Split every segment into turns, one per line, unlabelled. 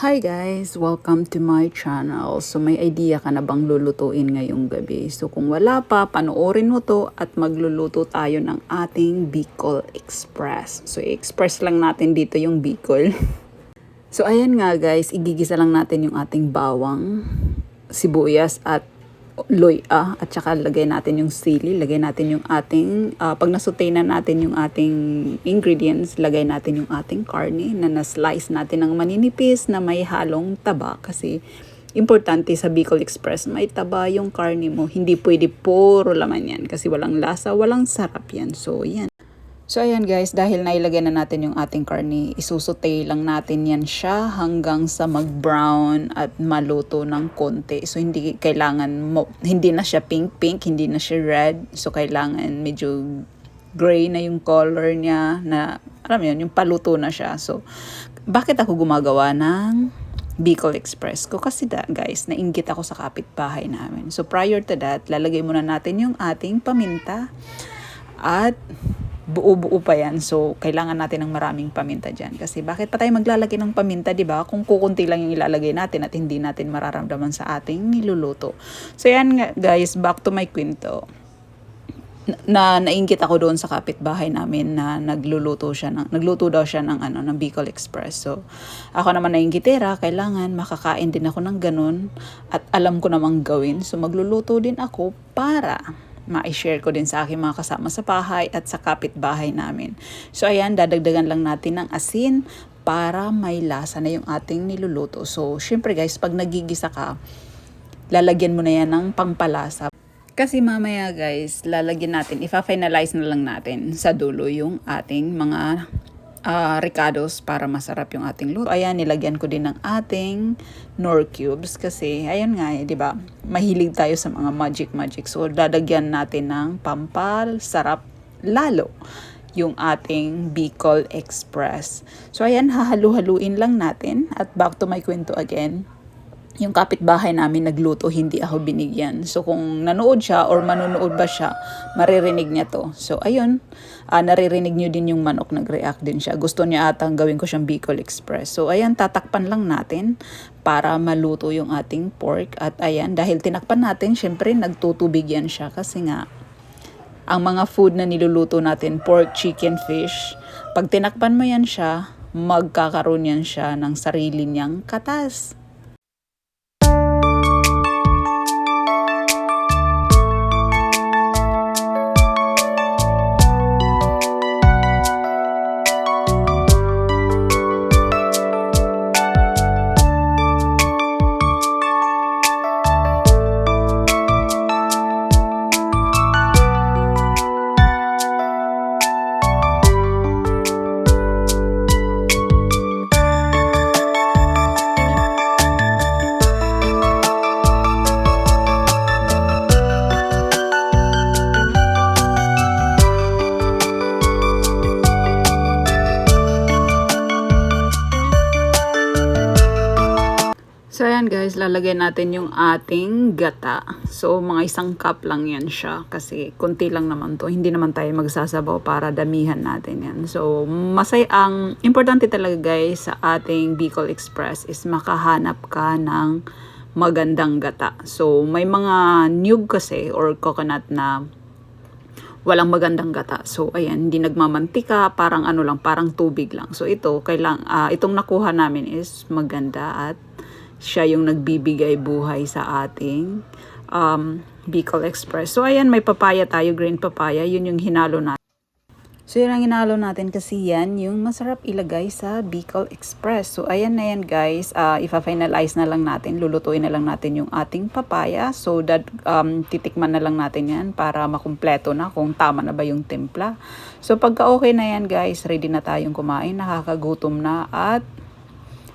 Hi guys! Welcome to my channel. So may idea ka na bang lulutuin ngayong gabi? So kung wala pa, panoorin mo to at magluluto tayo ng ating Bicol Express. So i-express lang natin dito yung Bicol. So ayan nga guys, igigisa lang natin yung ating bawang, sibuyas at loya, at saka lagay natin yung sili, lagay natin yung ating, pag nasutay na natin yung ating ingredients, lagay natin yung ating karne na na-slice natin ng maninipis na may halong taba, kasi importante sa Bicol Express, may taba yung karne mo, hindi pwede puro laman yan, kasi walang lasa, walang sarap yan. So yan. So ayan guys, dahil nailagay na natin yung ating karne, isusutay lang natin yan siya hanggang sa mag-brown at maluto ng konti. So hindi kailangan, hindi na siya pink-pink, hindi na siya red. So kailangan medyo gray na yung color niya, na alam mo yun, yung paluto na siya. So bakit ako gumagawa ng Bicol Express ko? Kasi guys, nainggit ako sa kapitbahay namin. So prior to that, lalagay muna natin yung ating paminta at buo-buo pa yan. So, kailangan natin ng maraming paminta dyan. Kasi bakit pa tayo maglalagay ng paminta, di ba? Kung kukunti lang yung ilalagay natin at hindi natin mararamdaman sa ating niluluto. So, yan nga, guys, back to my kwento. Nainggit ako doon sa kapitbahay namin na nagluto daw siya ng Bicol Express. So, ako naman nainggitera, kailangan makakain din ako ng ganun at alam ko namang gawin. So, magluluto din ako para ma-share ko din sa aking mga kasama sa bahay at sa kapitbahay namin. So ayan, dadagdagan lang natin ng asin para may lasa na yung ating niluluto. So syempre guys, pag nagigisa ka, lalagyan mo na yan ng pangpalasa. Kasi mamaya guys, lalagyan natin, ifa-finalize na lang natin sa dulo yung ating mga ricados para masarap yung ating luto. Ayan, nilagyan ko din ng ating Knorr cubes kasi ayan nga, 'di ba? Mahilig tayo sa mga magic. So dadagyan natin ng pampal sarap lalo yung ating Bicol Express. So ayan, hahalu-haluin lang natin at back to my kwento again. Yung kapitbahay namin nagluto, hindi ako binigyan. So kung nanood siya or manonood ba siya, maririnig niya to. So ayun, naririnig niyo din yung manok, nag-react din siya. Gusto niya atang gawin ko siyang Bicol Express. So ayan, tatakpan lang natin para maluto yung ating pork. At ayan, dahil tinakpan natin, syempre nagtutubig yan siya kasi nga, ang mga food na niluluto natin, pork, chicken, fish, pag tinakpan mo yan siya, magkakaroon yan siya ng sarili niyang katas. So ayan guys, lalagay natin yung ating gata. So mga 1 cup lang yan siya kasi konti lang naman to. Hindi naman tayo magsasabaw para damihan natin yan. So ang importante talaga guys sa ating Bicol Express is makahanap ka ng magandang gata. So may mga niyog kasi or coconut na walang magandang gata. So ayan, hindi nagmamantika, parang parang tubig lang. So ito, itong nakuha namin is maganda at siya yung nagbibigay buhay sa ating Bicol Express. So ayan, may papaya tayo, green papaya, yun yung hinalo natin. So yun ang hinalo natin kasi yan yung masarap ilagay sa Bicol Express. So ayan na yan guys, ifa-finalize na lang natin, lulutuin na lang natin yung ating papaya. So titikman na lang natin yan para makumpleto na kung tama na ba yung timpla. So pagka okay na yan guys, ready na tayong kumain, nakakagutom na at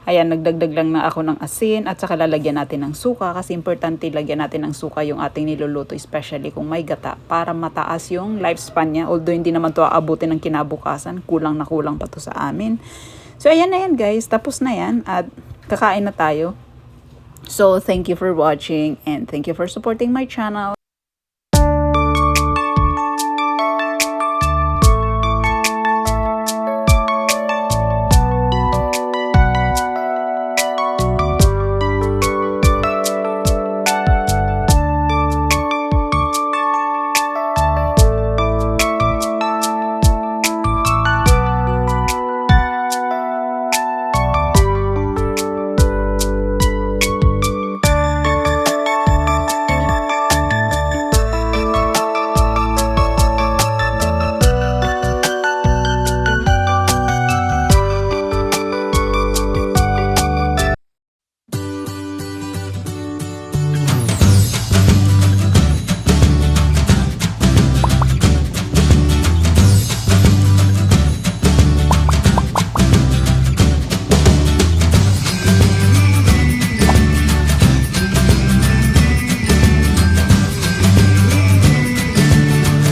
ayan, nagdagdag lang na ako ng asin at saka lalagyan natin ng suka kasi importante lagyan natin ng suka yung ating niluluto, especially kung may gata, para mataas yung lifespan niya. Although hindi naman to aabutin ng kinabukasan, kulang na kulang pa to sa amin. So ayan na yan guys, tapos na yan at kakain na tayo. So thank you for watching and thank you for supporting my channel.